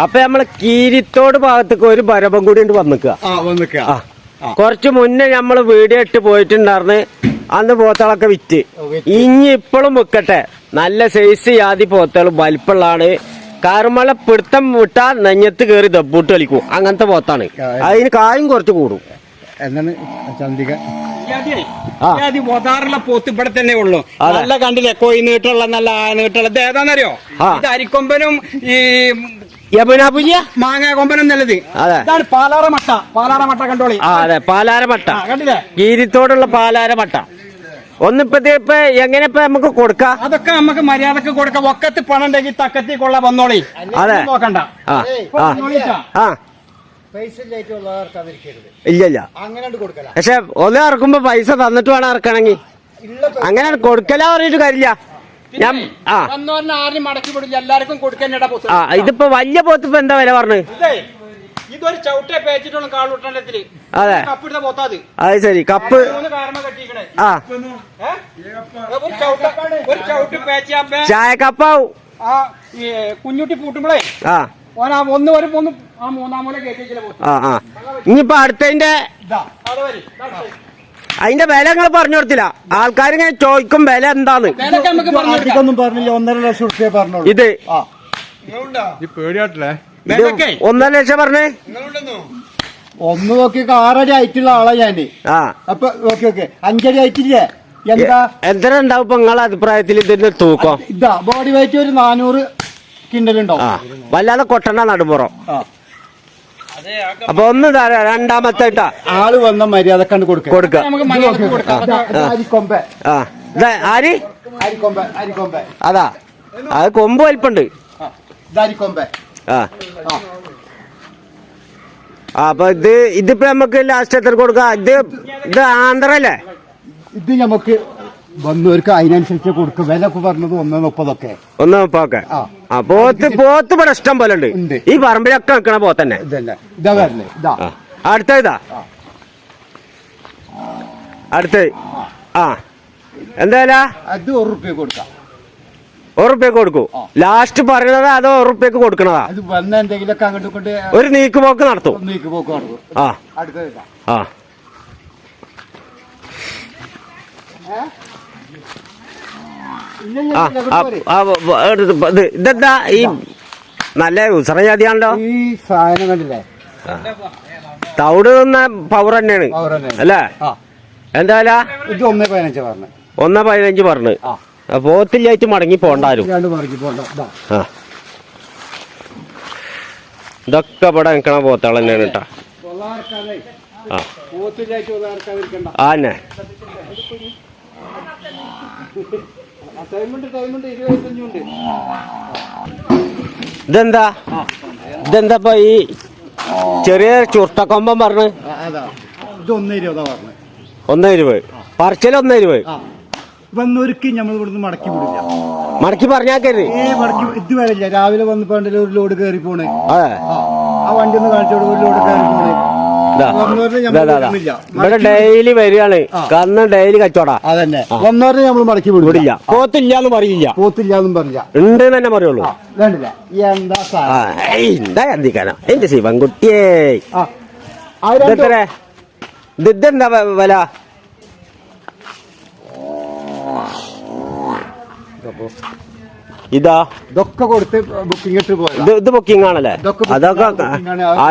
അപ്പൊ നമ്മള് കീരിത്തോട് ഭാഗത്തേക്ക് ഒരു ബരബം കൂടി വന്നിക്കുക. കുറച്ച് മുന്നേ നമ്മള് വീഡിയോ ഇട്ട് പോയിട്ടുണ്ടാർന്ന്. അന്ന് പോത്തളൊക്കെ വിറ്റ്. ഇനി ഇപ്പോഴും വിൽക്കട്ടെ. നല്ല സൈസ് ജാതി പോത്തകൾ വലിപ്പുള്ളതാണ്. കാറുമള പിടുത്തം വിട്ടാ നെഞ്ഞത്ത് കയറി ദബ്ബൂട്ട് കളിക്കും. അങ്ങനത്തെ പോത്താണ്. അതിന് കായും കുറച്ച് കൂടും. എന്താണ് ചന്ദ്രിക പോത്ത് ഇവിടെ തന്നെ ഉള്ളു. നല്ല കണ്ടില്ലേ കോയി നീട്ടുള്ള നല്ല നീട്ടുള്ള ഇത് ഏതാന്നറിയോ? ഇത് അരിക്കൊമ്പനും ഈ യമുനാപുരിയ മാങ്ങ കൊമ്പനും നല്ലത്. ഇതാണ് പാലാറമട്ട കണ്ടോളി. അതെ, പാലാരമട്ട. കണ്ടില്ലേ? കീരിത്തോടുള്ള പാലാരമട്ട. ഒന്നിപ്പോ എങ്ങനെ നമുക്ക് കൊടുക്കാം? അതൊക്കെ നമുക്ക് മര്യാദക്ക് കൊടുക്കാം. ഒക്കത്ത് പണം ഉണ്ടെങ്കിൽ തക്കത്തി കൊള്ള വന്നോളി. അതെ, നോക്കണ്ട. ഇല്ല. പക്ഷെ ഒന്ന് ഇറക്കുമ്പോ പൈസ തന്നിട്ട് വേണം ഇറക്കണമെങ്കിൽ. അങ്ങനെ കൊടുക്കലാ പറഞ്ഞിട്ട് കാര്യമില്ല. മടക്കി വിടില്ല, എല്ലാവർക്കും കൊടുക്കാൻ. ഇതിപ്പോ വലിയ പോത്തിപ്പോ എന്താ വില പറഞ്ഞു? ഇതൊരു ചവിട്ടെ പേച്ചിട്ടുള്ള കാളൂട്ടത്തില്. അതെ, കപ്പിടുന്ന പോത്താത്. അത് ശരി. കപ്പ് ഒരു ചവിട്ട് പേച്ചാ ചായക്കപ്പാവും. കുഞ്ഞുട്ടി പൂട്ടുമ്പോളേ മൂന്നാമൂല കേട്ടില്ല. ഇനിയിപ്പോ അടുത്തതിന്റെ അതിന്റെ വില നിങ്ങൾ പറഞ്ഞു കൊടുത്തില്ല. ആൾക്കാരിങ്ങനെ ചോദിക്കും വില എന്താന്ന്. പറഞ്ഞില്ല. 1.5 ലക്ഷം റുപ്യ പറഞ്ഞു. ഇത് പേടിയാട്ടില്ലേ? 1.5 ലക്ഷം പറഞ്ഞേ. ഒന്ന് നോക്കി 6 അടി ആയിട്ടുള്ള ആളാ ഞാന്. അപ്പൊ ഓക്കെ 5 അടി ആയിട്ടില്ലേ? എന്താ എത്ര ഉണ്ടാവും ഇപ്പൊ നിങ്ങളെ അഭിപ്രായത്തിൽ ഇതിന്റെ തൂക്കം? ഇതാ ബോഡി വെയിറ്റ് ഒരു 400 കിണ്ടലുണ്ടാവും. വല്ലാതെ കൊട്ടണ്ട നടുമ്പുറം. അപ്പൊ ഒന്ന് തരാം. രണ്ടാമത്തെ ആള് വന്ന മര്യാദ കണ്ട് കൊടുക്ക. അതാ, അത് കൊമ്പ് വലിപ്പുണ്ട്. അപ്പൊ ഇതിപ്പോ നമുക്ക് ലാസ്റ്റ് എത്ര കൊടുക്കാം? ഇത് ആന്ധ്രല്ലേ? ഇത് നമുക്ക് വന്നവർക്ക് അതിനനുസരിച്ച് കൊടുക്കും. വില ഒക്കെ പറഞ്ഞത് 1.30. 1.30. പോത്ത് ഇവിടെ ഇഷ്ടം പോലെ ഉണ്ട്. ഈ പറമ്പിലൊക്കെ നിൽക്കണ പോത്തന്നെ. ഇതാ വരല്ലേ? അടുത്ത അടുത്ത എന്തായാലും അത് 1 റുപ്യ കൊടുക്കാം. 1 റുപ്യക്ക് കൊടുക്കൂ. ലാസ്റ്റ് പറയണത് അതോ 1 റുപ്യക്ക് കൊടുക്കണതാ? അത് വന്ന എന്തെങ്കിലുമൊക്കെ അങ്ങോട്ട് കൊണ്ട് ഒരു നീക്കുപോക്ക് നടത്തും. അടുത്ത ഇതെന്താ ഈ നല്ല ഉസറ ജാതിയാണല്ലോ. ഈ സാധനം കണ്ടില്ലേ? തവിട് തന്ന പവർ തന്നെയാണ് അല്ലേ? എന്തായാലും ഇത് 1.15 പറഞ്ഞു. 1.15 പറഞ്ഞു. പോത്തില്ലായിട്ട് മടങ്ങി പോണ്ടാരും. ഇതൊക്കെ ഇവിടെ നിൽക്കണ പോത്താൾ തന്നെയാണ് കേട്ടാ. ആന്നെ ഇതെന്താ ഈ ചെറിയ ചുരുട്ടക്കൊമ്പം പറഞ്ഞു? 1.20. പറച്ചിൽ 1.20. വന്നൊരുക്കി നമ്മൾ ഇവിടുന്ന് മടക്കി വിടില്ല. മടക്കി പറഞ്ഞാക്കരുത്. ഇത് വരില്ല. രാവിലെ വന്നപ്പോ ഒരു ലോഡ് കയറി പോണേ. ആ വണ്ടി ഒന്ന് കാണിച്ചോട്. ഒരു ലോഡ് കയറി പോണേ. ഇവിടെ ഡെയിലി വരികയാണ്. കന്ന് ഡെയിലി കച്ചവട. അതന്നെ വന്നവരെ നമ്മൾ മടക്കി വിടില്ല. പോത്തില്ലാന്ന് പറയില്ല. പോത്തില്ലാന്നും പറഞ്ഞില്ല. ഉണ്ട് തന്നെ പറയുള്ളൂ. എന്താ എന്തിക്കാനോ എന്റെ ശിവൻകുട്ടിയേ. ഇതെന്താ വില? ഇതൊക്കെ കൊടുത്ത് ബുക്കിംഗ് ഇട്ട് പോയി. ഇത് ബുക്കിംഗ് ആണല്ലേ? അതൊക്കെ ആ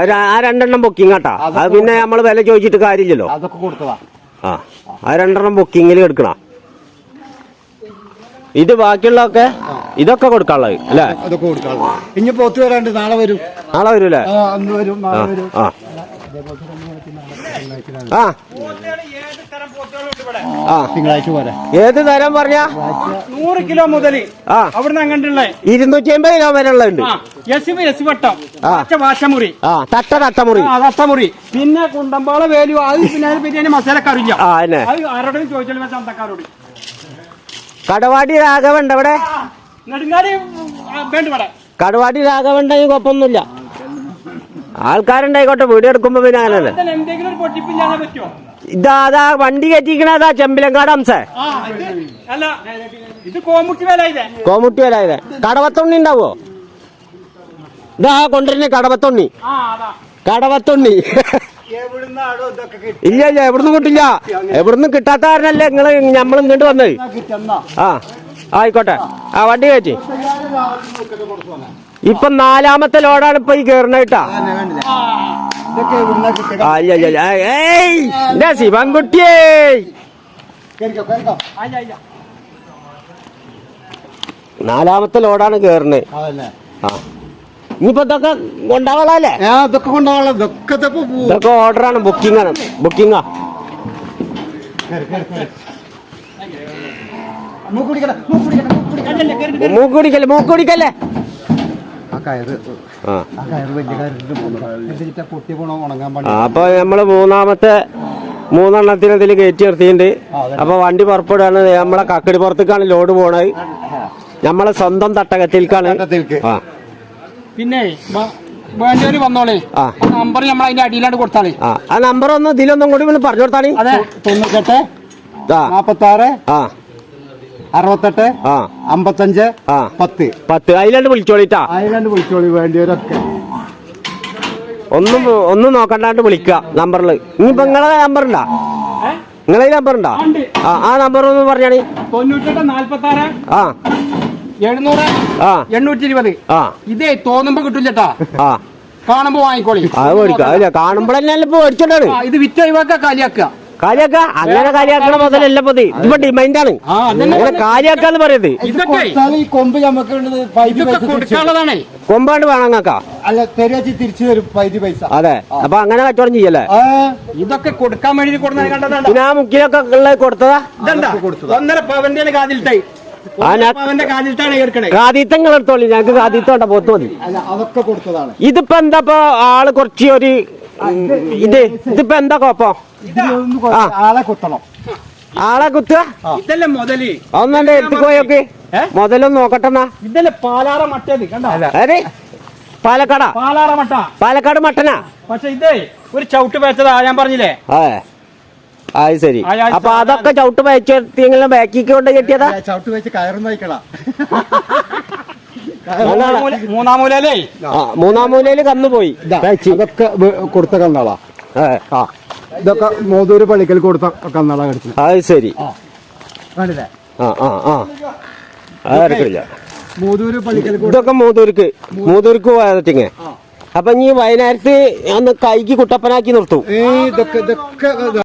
2 എണ്ണം ബുക്കിംഗ് ആട്ടാ. അത് പിന്നെ നമ്മള് വില ചോദിച്ചിട്ട് കാര്യമില്ലല്ലോ. അതൊക്കെ കൊടുത്തതാ. ആ 2 എണ്ണം ബുക്കിങ്ങിൽ എടുക്കണ. ഇത് ബാക്കിയുള്ളതൊക്കെ ഇതൊക്കെ കൊടുക്കാനുള്ളത് അല്ലേ? അതൊക്കെ കൊടുക്കാനുള്ളത്. ഇനി പോത്ത് വരാണ്ട് നാളെ വരും. നാളെ വരൂല്ലേ? അന്ന് വരും, നാളെ വരും. തിങ്കളാഴ്ച പോരാ. ഏത് തരം പറഞ്ഞ? 100 കിലോ മുതൽ അവിടുന്ന് അങ്ങോട്ടുള്ള 250 കിലോ വരെ ഉള്ളത്. വാശമുറി, തട്ടമുറി, പിന്നെ കുണ്ടമ്പാള വേലു. അത് പിന്നെ ബിരിയാണി മസാലക്കറിയില്ല. അത് ആരോടും ചോദിച്ചാലും ചന്തക്കാരോട്. കടവാടി രാഘവണ്ട് അവിടെ. നെടുങ്ങാടി വേണ്ട. കടവാടി രാഘവണ്ടെങ്കിൽ കുഴപ്പമൊന്നുമില്ല. ആൾക്കാരുണ്ടായിക്കോട്ടെ. വീഡിയോ എടുക്കുമ്പോ പിന്നെ അങ്ങനല്ലേ. എന്തെങ്കിലും ഒരു പൊട്ടിപ്പില്ലാതെ പറ്റുമോ? ഇതാ വണ്ടി കയറ്റിക്കണതാ ചെമ്പിലങ്കാട് അംസ. അല്ല, ഇത് കോമുട്ടി വില. കോമുട്ടി വില. കടവത്തുണ്ണി ഉണ്ടാവോ? ഇതാ കൊണ്ടുവരുന്ന കടവത്തുണ്ണി കടവത്തുണ്ണി എവിടുന്നാണോ ഇതൊക്കെ കിട്ടി ഇല്ല ഇല്ല എവിടുന്ന് കിട്ടില്ല എവിടുന്ന് കിട്ടാത്ത കാരണല്ലേ നിങ്ങള് നമ്മൾ ഇങ്ങോട്ട് വന്നത് കിട്ടുന്ന ആ ആയിക്കോട്ടെ ആ വണ്ടി കയറ്റി ഇപ്പൊ 4ാമത്തെ ലോഡാണ് ഇപ്പൊ ഈ കേറണേട്ടാ ഇതൊക്കെ എവിടുന്നാ കിട്ടുക ആ ഇല്ല ഇല്ല ഏയ് എന്റെ ശിവൻകുട്ടിയേ കേറിക്കോ കേറിക്കോ 4ാമത്തെ ലോഡാണ് കേറണേ അതല്ലേ ആ ഇനിയിപ്പോ ഇതൊക്കെ കൊണ്ടാവളല്ലേ ഇതൊക്കെ കൊണ്ടുപോകാം ഇതൊക്കെ ഓർഡറാണ് ബുക്കിംഗ് ആണ് ബുക്കിംഗാ മൂക്കുടിക്കല്ലേ ആ കയറ് ആ ആ കയറ് വലിയ കയറിട്ട് പൊട്ടി പോണോ ഉണങ്ങാൻ പാടില്ല അപ്പൊ നമ്മള് 3 ഇതിൽ കയറ്റി നിർത്തിയിട്ടുണ്ട് അപ്പൊ വണ്ടി പുറപ്പെടുകയാണ് നമ്മളെ കക്കടിപ്പുറത്തേക്കാണ് ലോഡ് പോണത് നമ്മളെ സ്വന്തം തട്ടകത്തിലേക്കാണ് ആ പിന്നെ വേണ്ടവര് വന്നോളേ ആ നമ്പർ നമ്മൾ അതിന്റെ അടിയിലാണ്ട് കൊടുത്താളേ ആ നമ്പർ ഒന്ന് ഇതിലൊന്നും കൂടി ഒന്ന് പറഞ്ഞു കൊടുത്താണി അതെ 98 ആ 46 ആ 68 ആ 55 ആ 10 അതിലാണ്ട് വിളിച്ചോളിട്ടാ അതിലാണ്ട് വിളിച്ചോളി വേണ്ടിയവരൊക്കെ ഒന്നും നോക്കണ്ടാണ്ട് വിളിക്ക നമ്പറിൽ ഇനിയിപ്പോ നിങ്ങളെ നമ്പർ ഉണ്ടാ നിങ്ങളെ നമ്പർ ഉണ്ടാ ആ നമ്പർ ഒന്ന് പറഞ്ഞാണി 98 46 ആ 700 ആ 820 ആ ഇതേ തോന്നുമ്പോ കിട്ടില്ലട്ടാ ആ കാണുമ്പോ വാങ്ങിക്കോളി അത് മേടിക്കാം അല്ല കാണുമ്പോഴല്ലേ ഇപ്പൊ മേടിച്ചോണ്ടാണ് ഇത് വിറ്റ് ഒഴിവാക്ക കാലിയാക്കുക കാര്യാക്ക അങ്ങനെ കാര്യാക്കണ മുതലല്ല പതി ഇതിപ്പോ ഡിമാൻഡാണ് അങ്ങനെ കാര്യാക്കാന്ന് പറയുന്നത് ഇതൊക്കെ ഈ കൊമ്പ് നമുക്ക് ഇതൊക്കെ കൊടുക്കാനുള്ളതാണേ കൊമ്പാണ്ട് വേണങ്ങാക്ക അല്ല തെരേച്ചി തിരിച്ചു തരും പൈതി പൈസ അതെ അപ്പൊ അങ്ങനെ കച്ചവടം ചെയ്യല്ലേ ഇതൊക്കെ കൊടുക്കാൻ വേണ്ടി കൊടുക്കുന്ന കണ്ടതാണ് പിന്നെ ആ മുക്കിലൊക്കെ ഉള്ളത് കൊടുത്തതാ ഇതെന്താ 1.5 പവന്റെ കാതിൽട്ടായി പവന്റെ കാതിൽട്ടാണ് എടുക്കണേ കാതീത്തങ്ങൾ എടുത്തോളി ഞങ്ങക്ക് കാതീത്തോണ്ട പോത്ത് മതി അല്ല അതൊക്കെ കൊടുത്തതാണ് ഇതിപ്പോ എന്താ ആള് കുറച്ച് ഒരു ഇതിപ്പോ എന്താ കോപ്പം ആളെ കുത്തണം ആളെ കുത്തുക ഇതല്ലേ മുതല് ഒന്നെ എടുത്തു പോയൊക്കെ മുതലൊന്ന് നോക്കട്ടെന്നാ ഇതല്ലേ പാലാറ മട്ടേത് കണ്ടോ അതെ പാലക്കാട പാലാറ മട്ട പാലക്കാട് മട്ടനാ പക്ഷെ ഇതേ ഒരു ചവിട്ട് വെച്ചതാ ഞാൻ പറഞ്ഞില്ലേ അതെ അത് ശരി അപ്പൊ അതൊക്കെ ചവിട്ട് വെച്ചെങ്കിലും ബാക്കിക്ക് കൊണ്ട് കെട്ടിയതാ ചവിട്ട് വെച്ച് കയറുന്ന വയ്ക്കണ മൂന്നാം മൂലല്ലേ മൂന്നാം മൂലയില് കന്നു പോയി ഇതൊക്കെ കൊടുത്ത കന്നാളാ ആ ഇതൊക്കെ മോദൂര് പള്ളിക്കൽ കൊടുത്ത കന്നാളാ കടിച്ചു അത് ശരി കണ്ടില്ലേ ആ ആ ആ അതെടുക്കില്ല മോദൂര് പള്ളിക്കൽ ഇതൊക്കെ മൂതൂർക്ക് പോയതിങ്ങ അപ്പൊ ഇനി വയനാട്ടിൽ ഒന്ന് കൈക്ക് കുട്ടപ്പനാക്കി നിർത്തും ഇതൊക്കെ